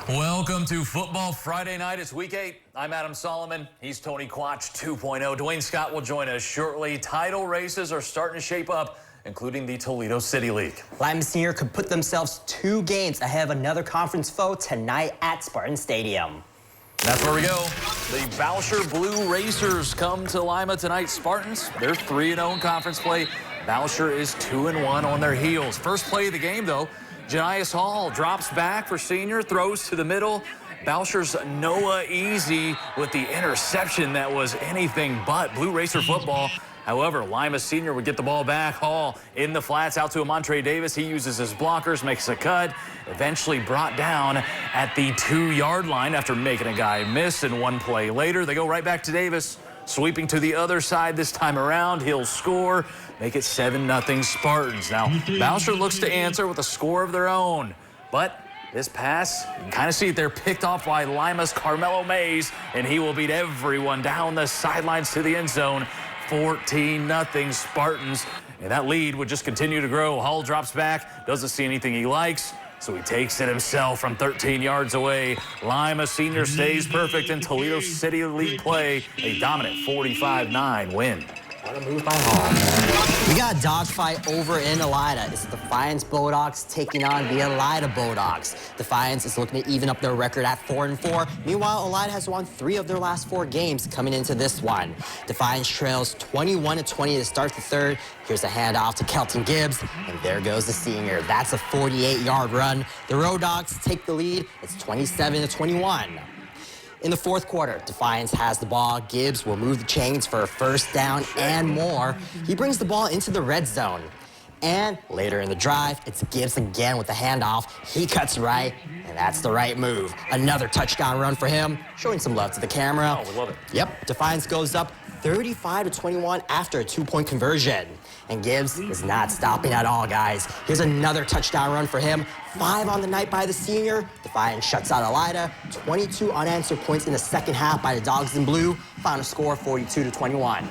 Welcome to Football Friday Night. It's Week 8. I'm Adam Solomon. He's Tony Quach 2.0. Dwayne Scott will join us shortly. Title races are starting to shape up, including the Toledo City League. Lyman Senior could put themselves 2 games ahead of another conference foe tonight at Spartan Stadium. That's where we go. The Boucher Blue Racers come to Lima tonight. Spartans, they're 3-0 in conference play. Boucher is 2-1 on their heels. First play of the game, though, Janias Hall drops back for Senior, throws to the middle. Boucher's Noah Easy with the interception that was anything but Blue Racer football. However, Lima Senior would get the ball back. Hall in the flats out to Amontre Davis. He uses his blockers, makes a cut, eventually brought down at the 2-yard line after making a guy miss. And one play later, they go right back to Davis, sweeping to the other side this time around. He'll score, make it 7-0 Spartans. Now, Boucher looks to answer with a score of their own, but this pass, you can kind of see it there, picked off by Lima's Carmelo Mays, and he will beat everyone down the sidelines to the end zone. 14-0 Spartans, and that lead would just continue to grow. Hull drops back, doesn't see anything he likes, so he takes it himself from 13 yards away. Lima Senior stays perfect in Toledo City League play. A dominant 45-9 win. What a move by Hall. We got a dogfight over in Elida. It's the Defiance Bulldogs taking on the Elida Bulldogs. Defiance is looking to even up their record at 4-4. Meanwhile, Elida has won 3 of their last 4 games coming into this one. Defiance trails 21-20 to start the third. Here's a handoff to Kelton Gibbs, and there goes the senior. That's a 48-yard run. The Road Dogs take the lead. It's 27-21. In the fourth quarter, Defiance has the ball. Gibbs will move the chains for a first down and more. He brings the ball into the red zone. And later in the drive, it's Gibbs again with the handoff. He cuts right, and that's the right move. Another touchdown run for him, showing some love to the camera. Oh, we love it. Yep, Defiance goes up 35-21 after a 2-point conversion. And Gibbs is not stopping at all, guys. Here's another touchdown run for him. 5 on the night by the senior. Defiance shuts out Elida. 22 unanswered points in the second half by the Dogs in Blue. Final score 42-21.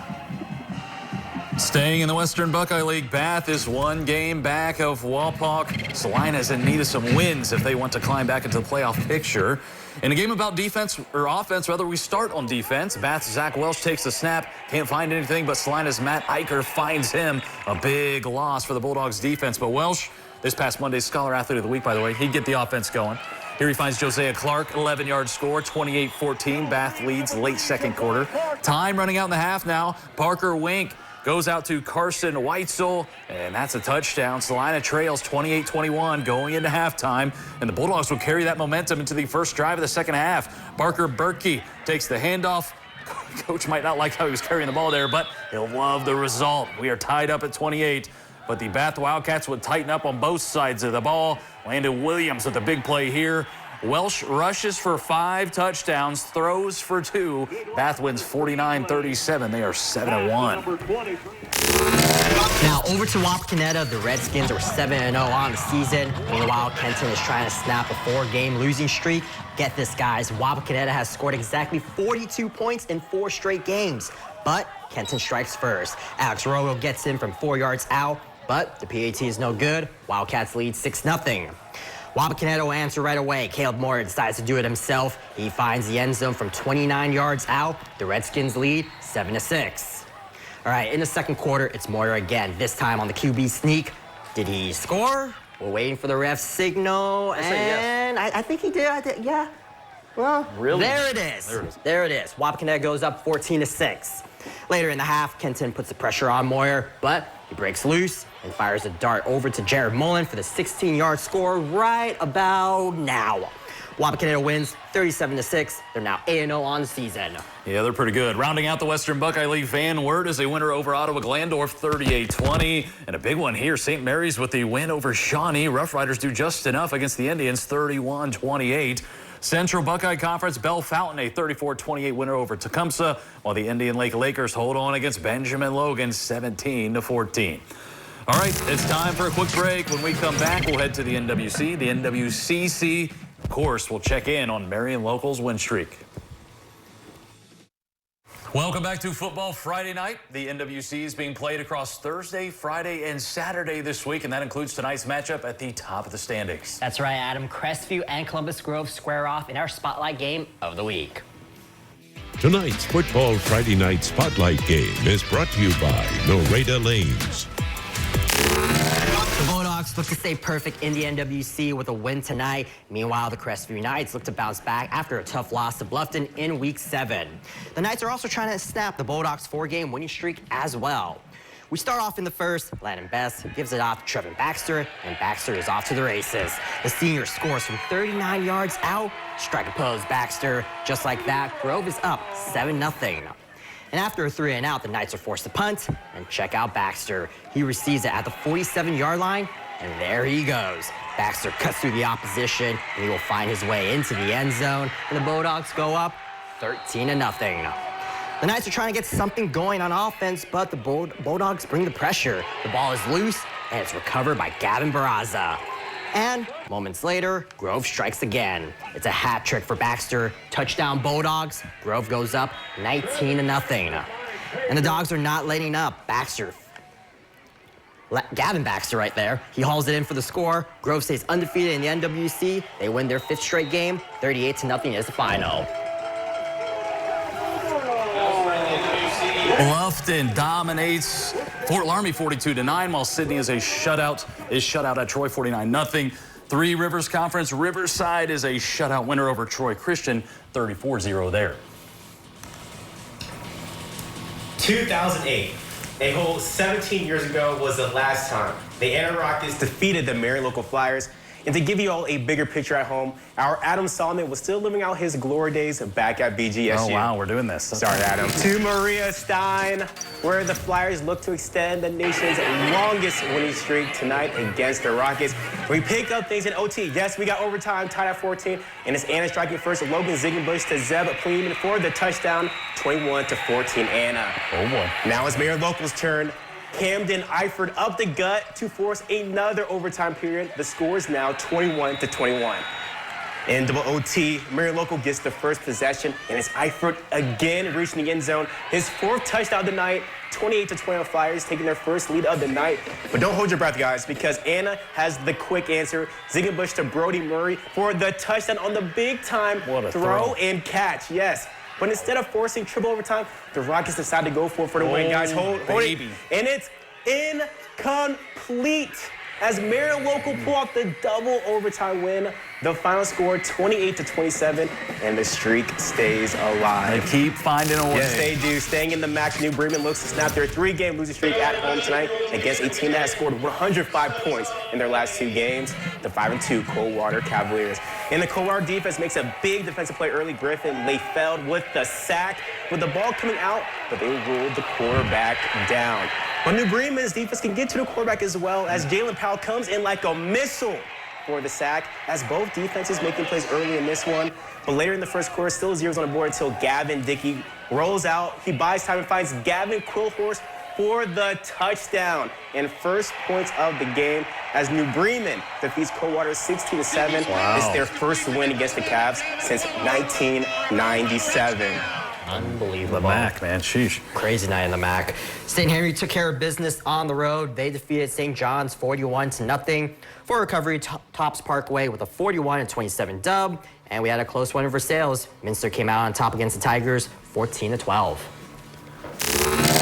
Staying in the Western Buckeye League, Bath is 1 game back of Wapak. Salina's in need of some wins if they want to climb back into the playoff picture. In a game about defense, or offense, rather, we start on defense. Bath's Zach Welsh takes the snap, can't find anything, but Salina's Matt Eicher finds him. A big loss for the Bulldogs defense, but Welsh, this past Monday's Scholar Athlete of the Week, by the way, he'd get the offense going. Here he finds Josiah Clark, 11-yard score, 28-14. Bath leads late second quarter. Time running out in the half now. Parker Wink goes out to Carson Weitzel, and that's a touchdown. Salina trails 28-21 going into halftime, and the Bulldogs will carry that momentum into the first drive of the second half. Parker Berkey takes the handoff. Coach might not like how he was carrying the ball there, but he'll love the result. We are tied up at 28, but the Bath Wildcats would tighten up on both sides of the ball. Landon Williams with the big play here. Welsh rushes for 5 touchdowns, throws for 2. Bath wins 49-37. They are 7-1. Now over to Wapakoneta. The Redskins are 7-0 on the season. Meanwhile, Kenton is trying to snap a 4-game losing streak. Get this, guys. Wapakoneta has scored exactly 42 points in 4 straight games. But Kenton strikes first. Alex Rogo gets in from 4 yards out, but the PAT is no good. Wildcats lead 6-0. Wapakoneta will answer right away. Caleb Moore decides to do it himself. He finds the end zone from 29 yards out. The Redskins lead 7-6. All right, in the second quarter, it's Moyer again, this time on the QB sneak. Did he score? We're waiting for the ref's signal, and yes. I think he did. Yeah. Well, really? There it is. There it is. Wapakoneta goes up 14-6. Later in the half, Kenton puts the pressure on Moyer, but he breaks loose and fires a dart over to Jared Mullen for the 16-yard score right about now. Wapakoneta wins 37-6. They're now 8-0 on the season. Yeah, they're pretty good. Rounding out the Western Buckeye League, Van Wert is a winner over Ottawa Glandorf, 38-20. And a big one here, St. Mary's with the win over Shawnee. Rough Riders do just enough against the Indians, 31-28. Central Buckeye Conference, Bell Fountain, a 34-28 winner over Tecumseh, while the Indian Lake Lakers hold on against Benjamin Logan, 17-14. All right, it's time for a quick break. When we come back, we'll head to the NWC, the NWCC. Of course, we'll check in on Marion Local's win streak. Welcome back to Football Friday night. The NWC is being played across Thursday, Friday, and Saturday this week, and that includes tonight's matchup at the top of the standings. That's right, Adam. Crestview and Columbus Grove square off in our Spotlight game of the week. Tonight's Football Friday Night Spotlight game is brought to you by Norada Lanes. The Bulldogs look to stay perfect in the NWC with a win tonight. Meanwhile, the Crestview Knights look to bounce back after a tough loss to Bluffton in Week 7. The Knights are also trying to snap the Bulldogs' 4-game winning streak as well. We start off in the first. Landon Best gives it off to Trevin Baxter, and Baxter is off to the races. The senior scores from 39 yards out. Strike a pose, Baxter. Just like that, Grove is up 7-0. And after a 3-and-out, the Knights are forced to punt and check out Baxter. He receives it at the 47-yard line, and there he goes. Baxter cuts through the opposition, and he will find his way into the end zone, and the Bulldogs go up 13-0. The Knights are trying to get something going on offense, but the Bulldogs bring the pressure. The ball is loose, and it's recovered by Gavin Barraza. And moments later, Grove strikes again. It's a hat trick for Baxter. Touchdown Bulldogs. Grove goes up 19-0. And the Dogs are not letting up. Gavin Baxter right there. He hauls it in for the score. Grove stays undefeated in the NWC. They win their 5th straight game. 38-0 is the final. Bluffton dominates Fort Laramie 42-9, while Sydney is shut out at Troy 49-0. Three Rivers Conference, Riverside is a shutout winner over Troy Christian 34-0 there. 2008, a whole 17 years ago, was the last time the Anna Rockets defeated the Marion Local Flyers. And to give you all a bigger picture at home, our Adam Solomon was still living out his glory days back at BGSU. Oh, wow, we're doing this. Sorry, Adam. To Maria Stein, where the Flyers look to extend the nation's longest winning streak tonight against the Rockets. We pick up things in OT. Yes, we got overtime, tied at 14, and it's Anna striking first. Logan Ziegenbusch to Zeb Pleeman for the touchdown, 21-14 Anna. Oh, boy. Now it's Marion Local's turn. Camden Eifert up the gut to force another overtime period. The score is now 21-21. In double OT, Marion Local gets the first possession, and it's Eifert again reaching the end zone. His 4th touchdown of the night, 28-20 Flyers, taking their first lead of the night. But don't hold your breath, guys, because Anna has the quick answer. Ziegenbusch to Brody Murray for the touchdown on the big-time throw and catch. Yes. But instead of forcing triple overtime, the Rockets decide to go for the win, guys. Hold it. And it's incomplete as Marion Local pull off the double overtime win. The final score, 28-27, and the streak stays alive. They keep finding a way. Yes, they do. Staying in the match, New Bremen looks to snap their 3-game losing streak at home tonight against a team that has scored 105 points in their last 2 games, the 5-2 Coldwater Cavaliers. And the Coldwater defense makes a big defensive play early. Griffin Layfeld with the sack, with the ball coming out, but they ruled the quarterback down. But New Bremen's defense can get to the quarterback as well, as Jalen Powell comes in like a missile for the sack, as both defenses making plays early in this one. But later in the first quarter, still zeros on the board until Gavin Dickey rolls out. He buys time and finds Gavin Quillhorse for the touchdown and first points of the game as New Bremen defeats Coldwater 16-7. Wow. It's their first win against the Cavs since 1997. Unbelievable. The MAC, man. Sheesh. Crazy night in the MAC. St. Henry took care of business on the road. They defeated St. John's 41-0. For recovery, Tops Parkway with a 41-27 dub. And we had a close one in Versailles. Minster came out on top against the Tigers, 14-12.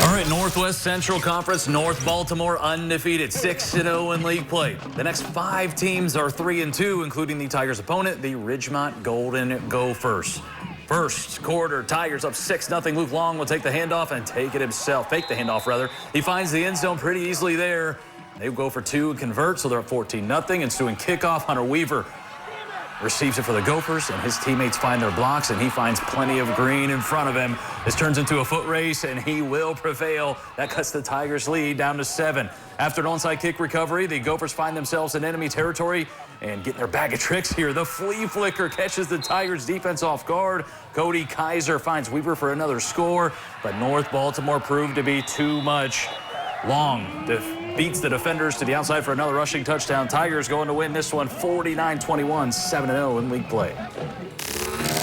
All right, Northwest Central Conference, North Baltimore undefeated, 6-0 in league play. The next 5 teams are 3-2, including the Tigers' opponent, the Ridgemont Golden Gophers. First quarter, Tigers up 6-0. Luke Long will take the handoff and take it himself. Fake the handoff, rather. He finds the end zone pretty easily there. They go for 2 and convert, so they're up 14-0. Ensuing kickoff, Hunter Weaver receives it for the Gophers, and his teammates find their blocks, and he finds plenty of green in front of him. This turns into a foot race, and he will prevail. That cuts the Tigers' lead down to 7. After an onside kick recovery, the Gophers find themselves in enemy territory and get their bag of tricks here. The flea flicker catches the Tigers' defense off guard. Cody Kaiser finds Weaver for another score, but North Baltimore proved to be too much. Long beats the defenders to the outside for another rushing touchdown. Tigers going to win this one 49-21, 7-0 in league play.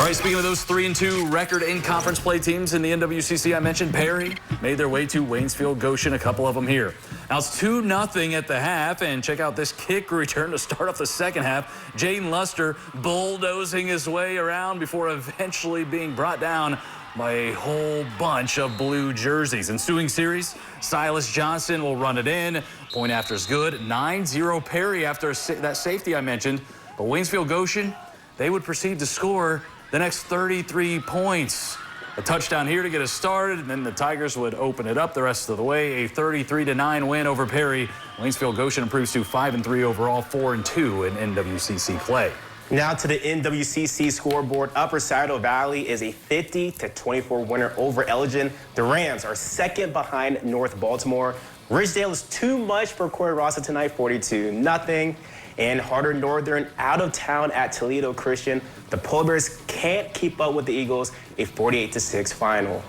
All right, speaking of those 3-2 record in conference play teams in the NWCC, I mentioned Perry made their way to Waynesfield Goshen, a couple of them here. Now it's 2-0 at the half, and check out this kick return to start off the second half. Jaden Luster bulldozing his way around before eventually being brought down by a whole bunch of blue jerseys. Ensuing series, Silas Johnson will run it in. Point after is good. 9-0 Perry after that safety I mentioned. But Waynesfield Goshen, they would proceed to score the next 33 points. A touchdown here to get us started, and then the Tigers would open it up the rest of the way. A 33-9 win over Perry. Waynesfield Goshen improves to 5-3 overall, 4-2 in NWCC play. Now to the NWCC scoreboard. Upper Saddle Valley is a 50-24 winner over Elgin. The Rams are second behind North Baltimore. Ridgedale is too much for Corey Rossa tonight, 42-0. And Harder Northern out of town at Toledo Christian. The Polar Bears can't keep up with the Eagles, a 48-6 final.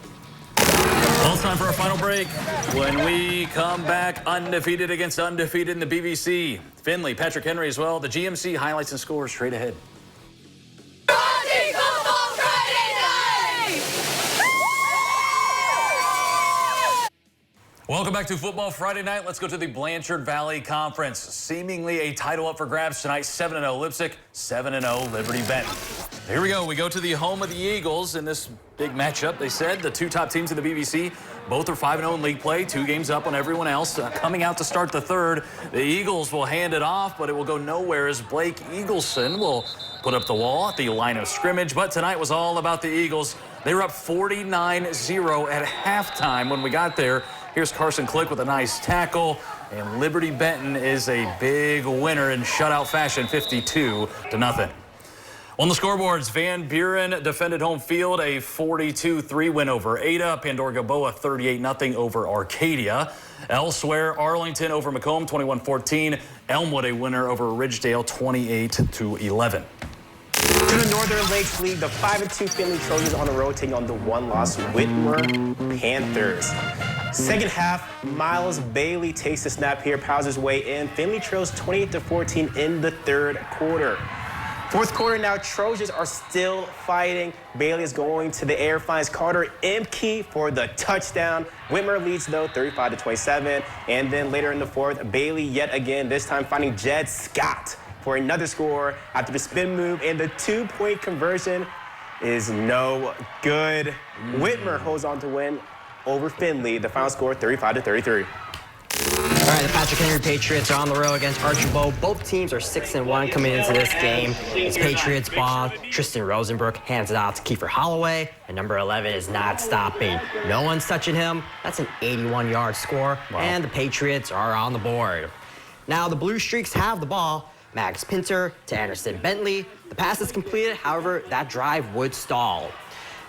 Well, it's time for our final break. When we come back, undefeated against undefeated in the BBC. Finley, Patrick Henry as well. The GMC highlights and scores straight ahead. Welcome back to Football Friday Night. Let's go to the Blanchard Valley Conference. Seemingly a title up for grabs tonight. 7-0 Leipsic, 7-0 Liberty Benton. Here we go. We go to the home of the Eagles in this big matchup. They said the two top teams in the BBC, both are 5-0 in league play, 2 games up on everyone else. Coming out to start the third, the Eagles will hand it off, but it will go nowhere as Blake Eagleson will put up the wall at the line of scrimmage. But tonight was all about the Eagles. They were up 49-0 at halftime when we got there. Here's Carson Click with a nice tackle, and Liberty Benton is a big winner in shutout fashion, 52-0. On the scoreboards, Van Buren defended home field, a 42-3 win over Ada. Pandora Gaboa 38-0 over Arcadia. Elsewhere, Arlington over Macomb 21-14. Elmwood a winner over Ridgedale 28-11. To the Northern Lakes League, the 5-2 Finley Trojans on the road taking on the 1-loss Whitmer Panthers. Second half, Miles Bailey takes the snap here, powers his way in. Finley trails 28-14 in the third quarter. Fourth quarter now, Trojans are still fighting. Bailey is going to the air, finds Carter Imke for the touchdown. Whitmer leads, though, 35-27. And then later in the fourth, Bailey yet again, this time finding Jed Scott for another score after the spin move, and the 2-point conversion is no good. Whitmer holds on to win over Finley. The final score, 35-33. All right, the Patrick Henry Patriots are on the road against Archibald. Both teams are 6-1 coming into this game. It's Patriots ball. Tristan Rosenbrook hands it out to Kiefer Holloway, and number 11 is not stopping. No one's touching him. That's an 81-yard score, and the Patriots are on the board. Now the Blue Streaks have the ball. Max Pinter to Anderson Bentley. The pass is completed, however, that drive would stall.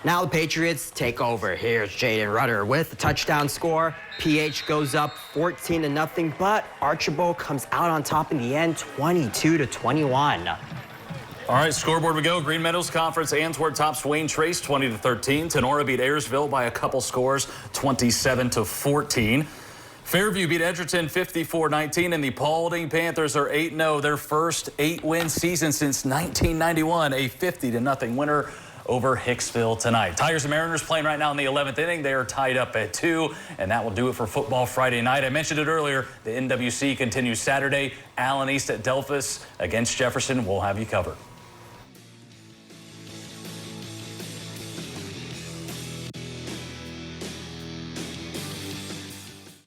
Now the Patriots take over. Here's Jaden Rudder with the touchdown score. PH goes up 14-0, but Archibald comes out on top in the end, 22-21. All right, scoreboard we go. Green Meadows Conference, Antwerp tops Wayne Trace 20-13. Tenora beat Ayersville by a couple scores, 27-14. Fairview beat Edgerton 54-19, and the Paulding Panthers are 8-0, their first 8-win season since 1991, a 50-0 winner over Hicksville tonight. Tigers and Mariners playing right now in the 11th inning. They are tied up at 2, and that will do it for Football Friday night. I mentioned it earlier, the NWC continues Saturday. Allen East at Delphus against Jefferson. We'll have you covered.